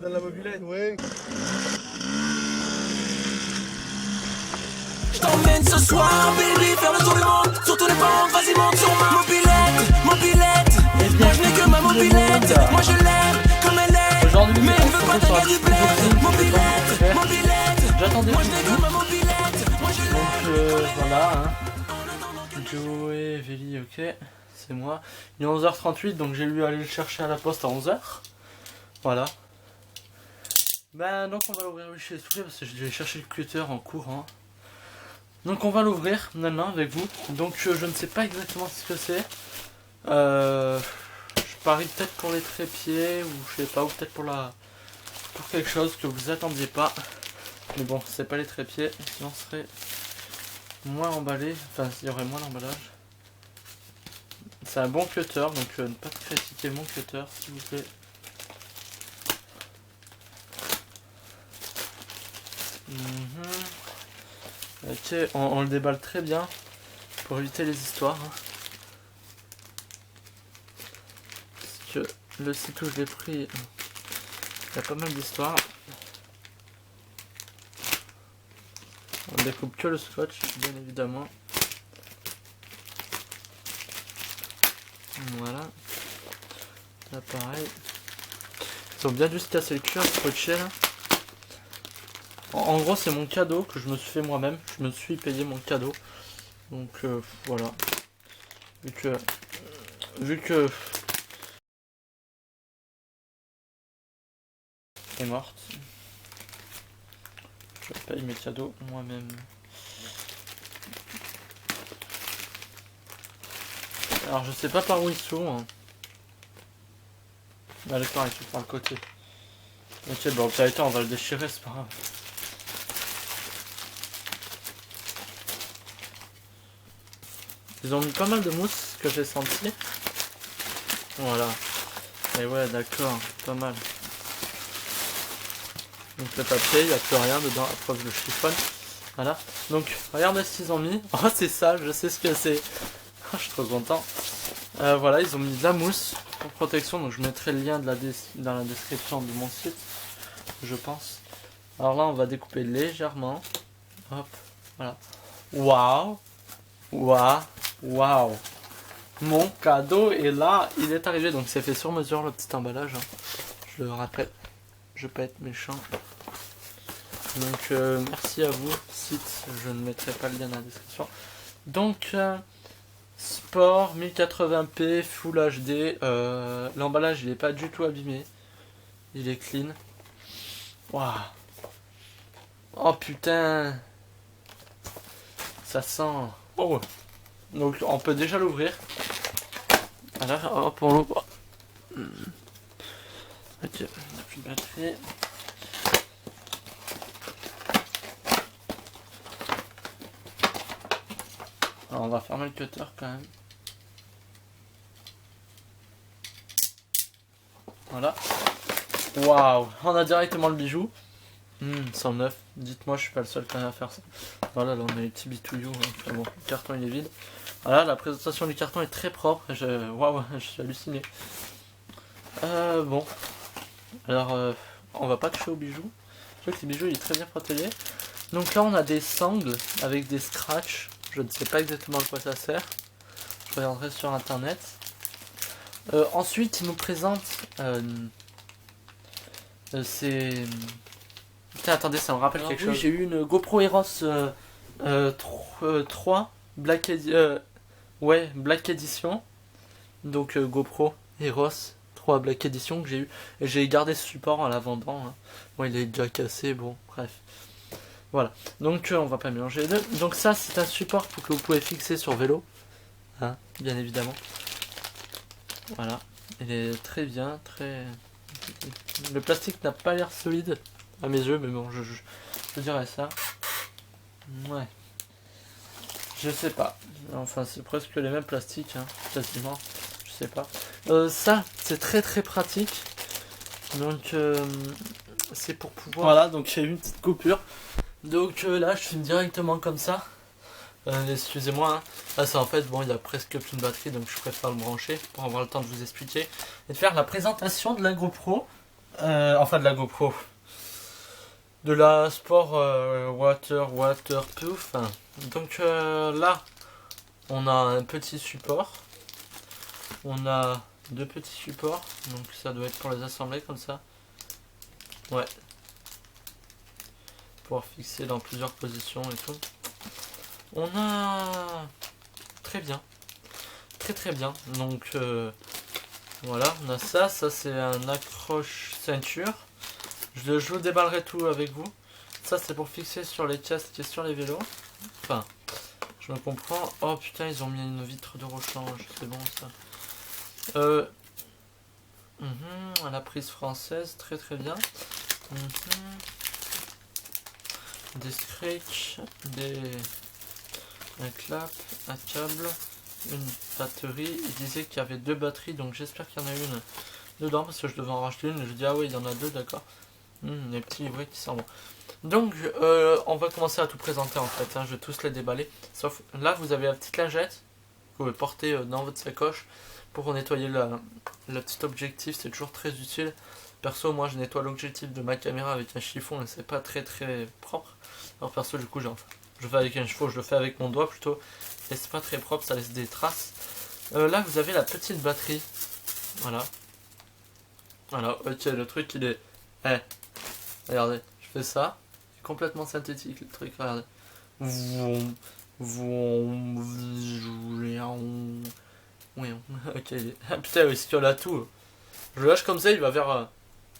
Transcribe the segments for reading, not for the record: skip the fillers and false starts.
Dans la mobilette, ouais. Je t'emmène ce soir, baby, faire le tour du monde. Sur tous les bancs, vas-y, monte sur ma mobilette, mobilette. Moi je n'ai que ma mobilette, moi je l'aime comme elle est. Mais elle veut pas tailler du bled. Mobilette, mobilette. J'attendais Moi tout je n'ai de que ma mobilette, moi je l'aime. donc voilà, hein. Joey, Veli, ok, c'est moi. Il est 11h38, donc j'ai dû aller le chercher à la poste à 11h. Voilà. Ben donc on va l'ouvrir chez les soufflés parce que je vais chercher le cutter en courant. Donc on va l'ouvrir maintenant avec vous. Donc je ne sais pas exactement ce que c'est. Je parie peut-être pour les trépieds ou je sais pas, ou peut-être pour quelque chose que vous attendiez pas. Mais bon, c'est pas les trépieds, sinon ce serait moins emballé, enfin il y aurait moins d'emballage. C'est un bon cutter, donc ne pas critiquer mon cutter s'il vous plaît. Ok, on le déballe très bien pour éviter les histoires. Hein. Parce que le site où je l'ai pris, il y a pas mal d'histoires. On découpe que le scotch, bien évidemment. Voilà. Là pareil. Ils ont bien dû se casser le cul à scotcher là. En gros c'est mon cadeau que je me suis fait moi-même. Je me suis payé mon cadeau. Donc voilà. Vu que est morte. Je paye mes cadeaux moi-même. Alors je sais pas par où ils sont. Hein. Ah d'accord, ils sont par le côté. Ok, bon, ça a été, on va le déchirer, c'est pas grave. Ils ont mis pas mal de mousse que j'ai senti. Voilà. Et ouais, d'accord, pas mal. Donc le papier, il n'y a plus rien dedans, à preuve le chiffon. Voilà. Donc, regardez ce qu'ils ont mis. Oh, c'est ça, je sais ce que c'est. Je suis trop content. Voilà, ils ont mis de la mousse pour protection. Donc je mettrai le lien dans la description de mon site, je pense. Alors là, on va découper légèrement. Hop, voilà. Waouh, waouh, waouh. Mon cadeau est là, il est arrivé. Donc c'est fait sur mesure le petit emballage. Hein. Je le rappelle, je vais pas être méchant. Donc merci à vous, site. Je ne mettrai pas le lien dans la description. Donc Sport 1080p Full HD. L'emballage il est pas du tout abîmé. Il est clean. Waouh. Oh putain. Ça sent. Oh. Donc on peut déjà l'ouvrir. Alors hop on l'ouvre. Ok, on n'a plus de batterie. Alors on va fermer le cutter quand même. Voilà. Waouh, on a directement le bijou. 109. Dites-moi, je suis pas le seul quand même à faire ça. Voilà, là on a les petits bitouillous. Hein. Enfin, bon, le carton il est vide. Voilà, la présentation du carton est très propre. Waouh, je suis halluciné. Bon. Alors, on va pas toucher au bijou. Je vois que le bijou il est très bien protégé. Donc là on a des sangles avec des scratchs. Je ne sais pas exactement à quoi ça sert. Je regarderai sur internet. Ensuite, il nous présente c'est... Putain, attendez, ça me rappelle quelque chose. J'ai eu une GoPro Heros 3 Black Edition. Donc GoPro Heros 3 Black Edition que j'ai eu. Et j'ai gardé ce support en la vendant. Hein. Bon, il est déjà cassé, bon, bref. Voilà, donc on va pas mélanger les deux. Donc ça c'est un support que vous pouvez fixer sur vélo, hein, bien évidemment. Voilà, il est très bien, très... Le plastique n'a pas l'air solide à mes yeux, mais bon, je dirais ça. Ouais, je sais pas. Enfin c'est presque les mêmes plastiques, hein, quasiment. Je sais pas. Ça c'est très très pratique. Donc c'est pour pouvoir... Voilà, donc j'ai eu une petite coupure. Donc là je filme directement comme ça. Excusez-moi, hein. Là c'est en fait bon, il y a presque plus de batterie donc je préfère le brancher pour avoir le temps de vous expliquer et de faire la présentation de la GoPro Enfin de la GoPro. De la Sport Waterproof. Donc là, on a un petit support. On a deux petits supports. Donc ça doit être pour les assembler comme ça. Ouais. Pour fixer dans plusieurs positions et tout. On a... Très bien. Très bien. Donc voilà, on a ça. Ça c'est un accroche ceinture. Je vous déballerai tout avec vous. Ça c'est pour fixer sur les casques et sur les vélos. Enfin, je me comprends. Oh putain, ils ont mis une vitre de rechange. C'est bon ça. La prise française, très bien. Des scratchs, un clap, un câble, une batterie. Il disait qu'il y avait deux batteries, donc j'espère qu'il y en a une dedans parce que je devais en racheter une. Je dis ah oui, il y en a deux, d'accord. Les petits livrets qui sont bons. Donc on va commencer à tout présenter en fait. Je vais tous les déballer. Sauf là, vous avez la petite lingette que vous pouvez porter dans votre sacoche pour nettoyer le petit objectif. C'est toujours très utile. Perso, moi je nettoie l'objectif de ma caméra avec un chiffon et c'est pas très propre. Alors perso, du coup, je fais avec un chiffon, je le fais avec mon doigt plutôt. Et c'est pas très propre, ça laisse des traces. Là, vous avez la petite batterie. Voilà. Voilà, ok, le truc il est... regardez, je fais ça. C'est complètement synthétique le truc, regardez. Ok, putain, oui, si tu as tout. Je le lâche comme ça, il va vers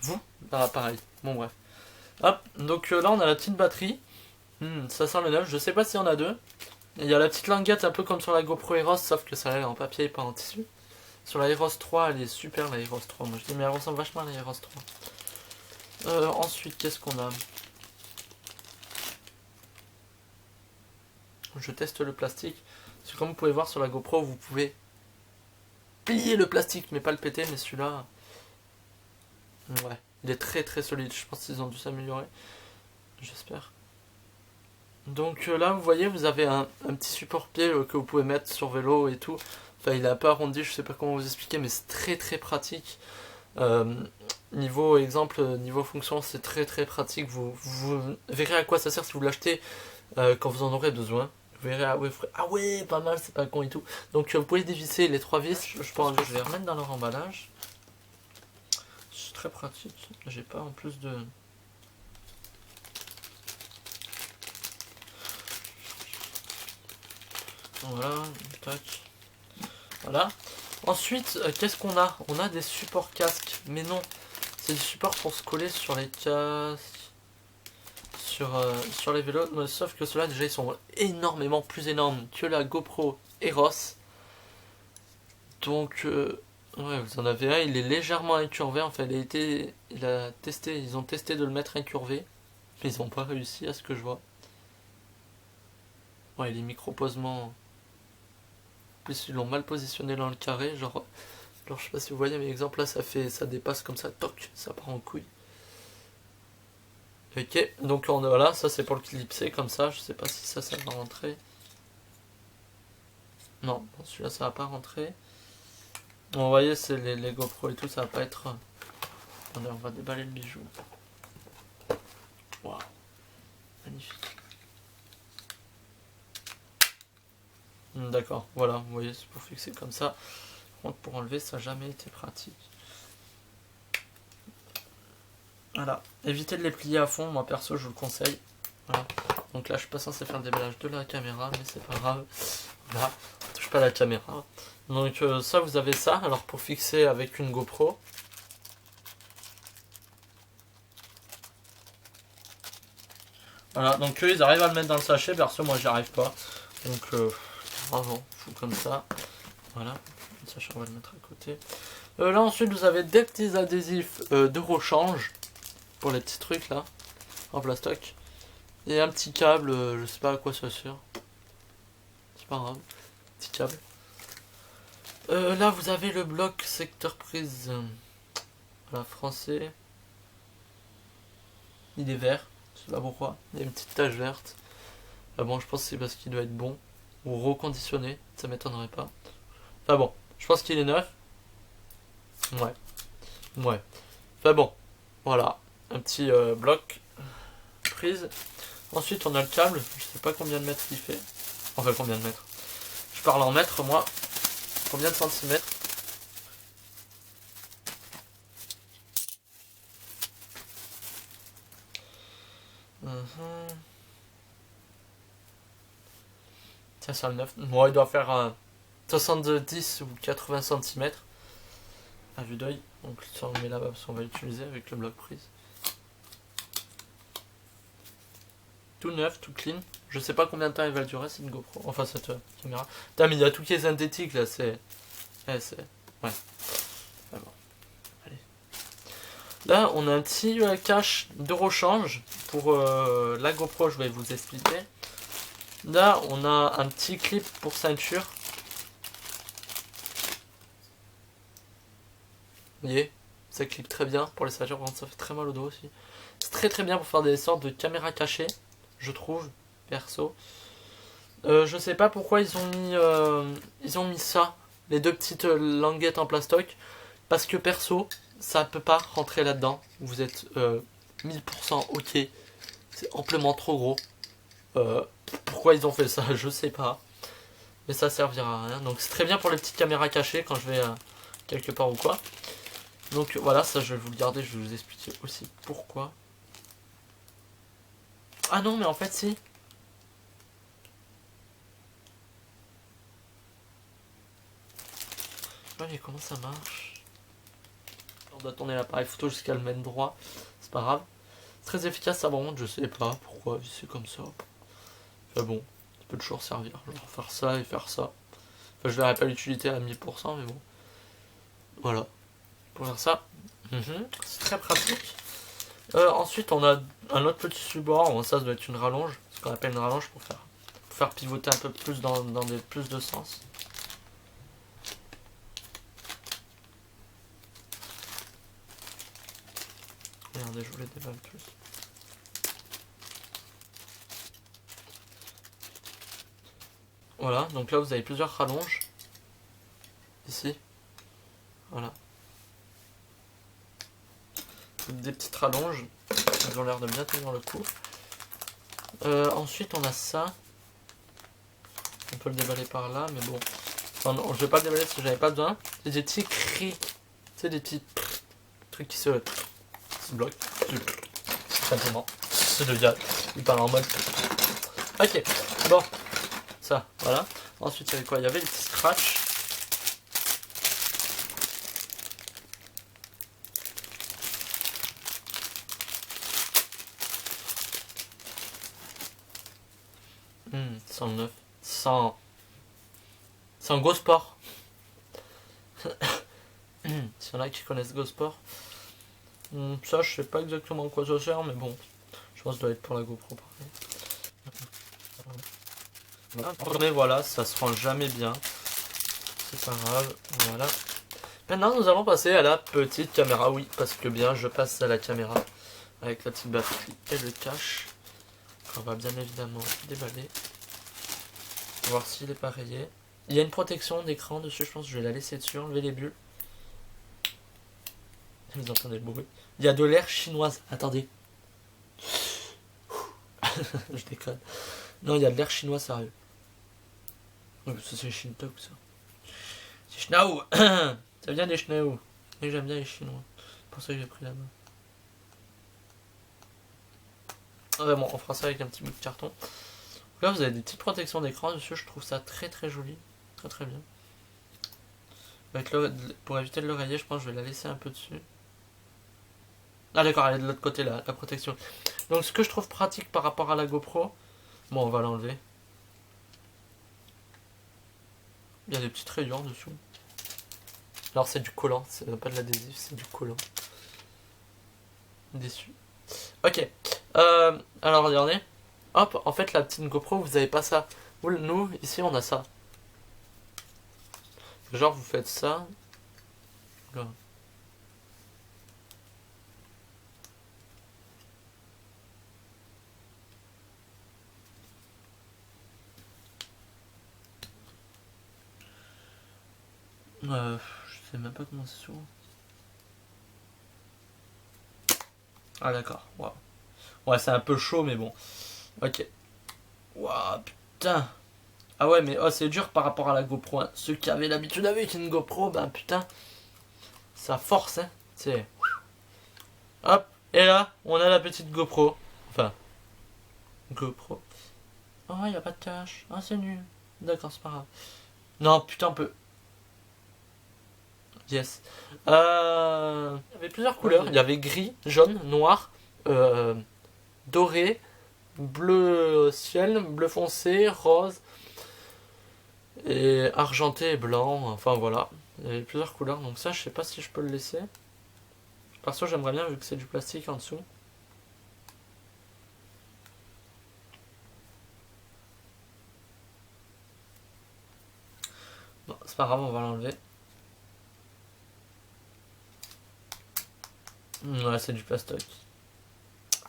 vous, dans l'appareil. Bon, bref. Hop, donc là on a la petite batterie. Ça sent le neuf, je sais pas s'il y en a deux. Il y a la petite languette un peu comme sur la GoPro Eros, sauf que ça elle est en papier et pas en tissu. Sur la Eros 3, elle est super la Eros 3. Moi je dis, mais elle ressemble vachement à la Eros 3. Ensuite, qu'est-ce qu'on a? Je teste le plastique. Parce que comme vous pouvez voir sur la GoPro, vous pouvez plier le plastique, mais pas le péter. Mais celui-là, ouais, il est très solide. Je pense qu'ils ont dû s'améliorer. J'espère. Donc là, vous voyez, vous avez un petit support pied que vous pouvez mettre sur vélo et tout. Enfin, il est un peu arrondi, je sais pas comment vous expliquer, mais c'est très pratique. Niveau exemple, niveau fonction, c'est très pratique. Vous verrez à quoi ça sert si vous l'achetez quand vous en aurez besoin. Vous verrez, ah ouais, pas mal, c'est pas con et tout. Donc vous pouvez dévisser les trois vis. Je pense que je vais les remettre dans leur emballage. C'est très pratique. J'ai pas en plus de... Voilà, tac. Voilà. Ensuite, qu'est-ce qu'on a? On a des supports casques. Mais non, c'est des supports pour se coller sur les casques, sur les vélos. Mais sauf que ceux-là, déjà, ils sont énormément plus énormes que la GoPro Eros. Donc, ouais, vous en avez un. Il est légèrement incurvé. Enfin, ils ont testé de le mettre incurvé. Mais ils n'ont pas réussi à ce que je vois. Ouais, les micro-posements... En plus, ils l'ont mal positionné dans le carré, genre je sais pas si vous voyez, mais exemple là, ça dépasse comme ça, toc, ça part en couille. Ok, donc voilà, ça c'est pour le clipser comme ça, je sais pas si ça va rentrer. Non, celui-là ça va pas rentrer. Bon, vous voyez, c'est les GoPro et tout, ça va pas être... Attendez, on va déballer le bijou. Waouh, magnifique. D'accord, voilà, vous voyez, c'est pour fixer comme ça. Par contre, pour enlever, ça n'a jamais été pratique. Voilà, évitez de les plier à fond, moi perso, je vous le conseille. Voilà, donc là, je suis pas censé faire le déballage de la caméra, mais c'est pas grave. Voilà, on touche pas la caméra. Donc ça, vous avez ça, alors pour fixer avec une GoPro. Voilà, donc eux, ils arrivent à le mettre dans le sachet, perso, moi, j'y arrive pas. Donc... Bravo, fou comme ça. Voilà, le sachet on va le mettre à côté. Là ensuite vous avez des petits adhésifs de rechange pour les petits trucs là, en plastoc. Et un petit câble, je sais pas à quoi ça sert. C'est pas grave, petit câble. Là vous avez le bloc secteur prise. Voilà, français. Il est vert, je sais pas pourquoi. Il y a une petite tache verte. Bon, je pense que c'est parce qu'il doit être bon. Ou reconditionné, ça m'étonnerait pas. Bon, je pense qu'il est neuf. Ouais. Enfin bon, Voilà, un petit bloc prise. Ensuite, on a le câble. Je sais pas combien de mètres il fait. Enfin, combien de mètres. Je parle en mètres, moi. Combien de centimètres? Tiens, c'est un 9. Bon, il doit faire 70 ou 80 cm à vue d'œil. Donc ça on met là-bas parce qu'on va l'utiliser avec le bloc prise. Tout neuf, tout clean. Je sais pas combien de temps elle va durer cette GoPro. Enfin cette caméra. Putain mais il y a tout qui est synthétique là, c'est... Ouais. Ah bon. Allez. Là on a un petit cache de rechange pour la GoPro, je vais vous expliquer. Là on a un petit clip pour ceinture. Vous voyez, ça clip très bien pour les ceintures, ça fait très mal au dos aussi. C'est très bien pour faire des sortes de caméras cachées, je trouve, perso. Je sais pas pourquoi ils ont mis ça, les deux petites languettes en plastoc, parce que perso, ça peut pas rentrer là-dedans. Vous êtes 1000% ok, c'est amplement trop gros. Pourquoi ils ont fait ça, je sais pas. Mais ça servira à rien. Donc c'est très bien pour les petites caméras cachées quand je vais quelque part ou quoi. Donc voilà, ça je vais vous le garder, je vais vous expliquer aussi pourquoi. Ah non, mais en fait si. Ouais, mais comment ça marche? On doit tourner l'appareil photo jusqu'à le mettre droit. C'est pas grave. Très efficace, ça remonte, je sais pas pourquoi c'est comme ça. Enfin bon, ça peut toujours servir. Genre faire ça et faire ça. Enfin, je verrai pas l'utilité à 1000%, mais bon. Voilà. Pour faire ça. C'est très pratique. Ensuite, on a un autre petit support. Bon, ça doit être une rallonge. Ce qu'on appelle une rallonge pour faire pivoter un peu plus dans plus de sens. Regardez, je vous les déballe plus. Voilà, donc là vous avez plusieurs rallonges. Ici. Voilà. Des petites rallonges. Elles ont l'air de bien tenir le coup. Ensuite on a ça. On peut le déballer par là, mais bon. Enfin, non, je vais pas le déballer parce que j'avais pas besoin. C'est des petits cris. C'est des petits trucs qui se bloquent. Simplement. C'est le gars. Il parle en mode. Ok. Bon. Ça, voilà. Ensuite, il y avait quoi? Il y avait les petits scratchs. Mmh, 109. 100 GoSport. S'il y en a qui connaissent GoSport. Ça, je sais pas exactement à quoi ça sert, mais bon. Je pense que ça doit être pour la GoPro pareil. Mais voilà, ça se rend jamais bien. C'est pas grave, voilà. Maintenant, nous allons passer à la petite caméra. Oui, parce que bien, je passe à la caméra avec la petite batterie et le cache. On va bien évidemment déballer. Voir s'il est pas rayé. Il y a une protection d'écran dessus, je pense que je vais la laisser dessus, enlever les bulles. Vous entendez le bruit. Il y a de l'air chinoise. Attendez. Je déconne. Non, il y a de l'air chinois sérieux. Oui, ça c'est Shintok ça. C'est Schnau. Ça vient des Schnau. Et j'aime bien les Chinois. C'est pour ça que j'ai pris la main. Ah bon, on fera ça avec un petit bout de carton. Donc là, vous avez des petites protections d'écran dessus. Je trouve ça très joli. Très bien. Avec pour éviter de le rayer, je pense que je vais la laisser un peu dessus. Ah d'accord, elle est de l'autre côté là, la protection. Donc ce que je trouve pratique par rapport à la GoPro, bon on va l'enlever. Il y a des petites rayures dessous. Alors c'est du collant, c'est pas de l'adhésif, c'est du collant. Déçu. Ok. Alors regardez. Hop, en fait la petite GoPro, vous avez pas ça. Nous, ici on a ça. Genre vous faites ça. Là. Je sais même pas comment c'est souvent. Ah d'accord, waouh. Ouais, c'est un peu chaud, mais bon. Ok. Waouh, putain. Ah ouais, mais oh, c'est dur par rapport à la GoPro. Hein. Ceux qui avaient l'habitude avec une GoPro, ben putain, ça force, hein. C'est... Hop, et là, on a la petite GoPro. Enfin, GoPro. Oh, il n'y a pas de tâche. Ah, c'est nul. D'accord, c'est pas grave. Non, putain, on peut... Yes. Il y avait plusieurs couleurs. Il y avait gris, jaune, noir, doré, bleu ciel, bleu foncé, rose, et argenté et blanc. Enfin voilà. Il y avait plusieurs couleurs. Donc ça, je sais pas si je peux le laisser. Perso, j'aimerais bien vu que c'est du plastique en dessous. Bon, c'est pas grave, on va l'enlever. Ouais, c'est du plastoc.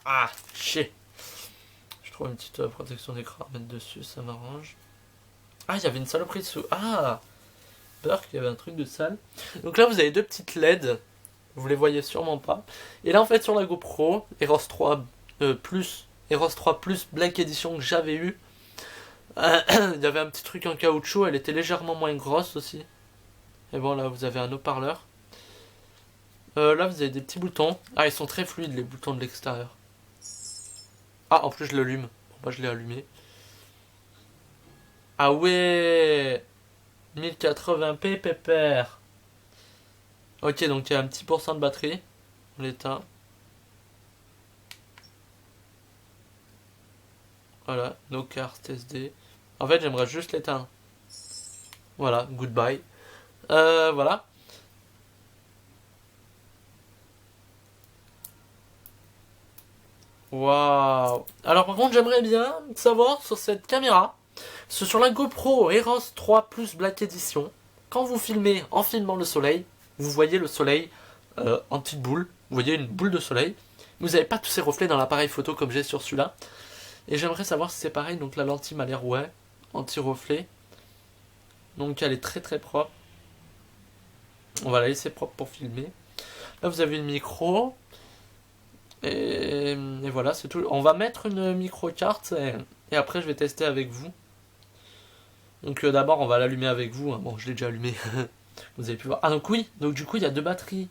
Ah, chier. Je trouve une petite protection d'écran à mettre dessus, ça m'arrange. Ah, il y avait une saloperie dessous. Ah, peur qu'il y avait un truc de sale. Donc là, vous avez deux petites LED. Vous les voyez sûrement pas. Et là, en fait, sur la GoPro, Eros 3 Plus, Eros 3 Plus Black Edition que j'avais eu, il y avait un petit truc en caoutchouc. Elle était légèrement moins grosse aussi. Et bon, là, vous avez un haut-parleur. Là, vous avez des petits boutons. Ah, ils sont très fluides, les boutons de l'extérieur. Ah, en plus, je l'allume. Bon, moi, je l'ai allumé. Ah ouais, 1080p pépère. Ok, donc il y a un petit pourcent de batterie. On l'éteint. Voilà, no carte SD. En fait, j'aimerais juste l'éteindre. Voilà, goodbye. Voilà. Waouh. Alors par contre, j'aimerais bien savoir sur cette caméra, sur la GoPro Eros 3 Plus Black Edition, quand vous filmez en filmant le soleil, vous voyez le soleil en petite boule, vous voyez une boule de soleil, vous n'avez pas tous ces reflets dans l'appareil photo comme j'ai sur celui-là, et j'aimerais savoir si c'est pareil. Donc la lentille m'a l'air ouais, anti-reflet, donc elle est très très propre, on va la laisser propre pour filmer. Là vous avez une micro, et voilà, c'est tout. On va mettre une micro-carte et après je vais tester avec vous. Donc d'abord on va l'allumer avec vous. Hein. Bon, je l'ai déjà allumé. Vous avez pu voir. Ah donc oui, donc du coup il y a deux batteries.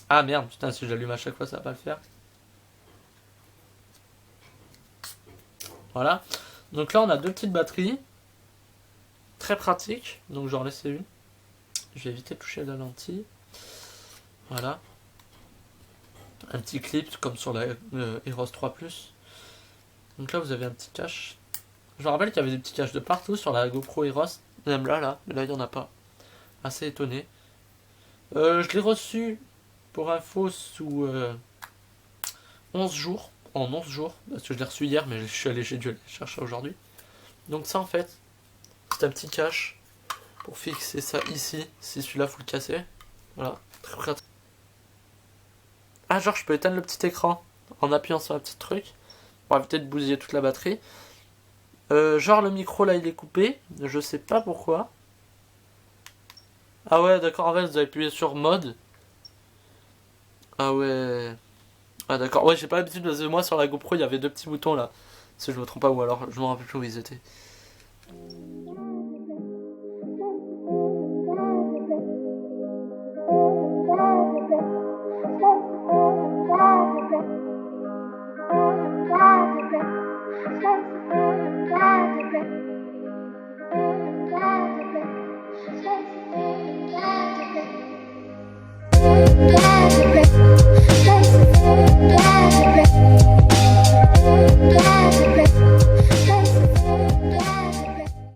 Ah merde, putain, si j'allume à chaque fois ça va pas le faire. Voilà. Donc là on a deux petites batteries. Très pratique. Donc j'en laisse une. Je vais éviter de toucher la lentille. Voilà. Un petit clip comme sur la Eros 3 Plus. Donc là vous avez un petit cache. Je me rappelle qu'il y avait des petits caches de partout sur la GoPro Eros. Même là, mais là il n'y en a pas. Assez étonné. Je l'ai reçu pour info sous 11 jours. En 11 jours. Parce que je l'ai reçu hier, mais j'ai dû aller chercher aujourd'hui. Donc ça en fait, c'est un petit cache pour fixer ça ici. Si celui-là faut le casser. Voilà. Très pratique. Ah, genre je peux éteindre le petit écran en appuyant sur un petit truc pour éviter de bousiller toute la batterie. Genre le micro là il est coupé, je sais pas pourquoi. Ah ouais, d'accord, en fait vous avez appuyé sur mode. Ah ouais. Ah d'accord, ouais, j'ai pas l'habitude parce que moi sur la GoPro il y avait deux petits boutons là. Si je me trompe pas, ou alors je me rappelle plus où ils étaient.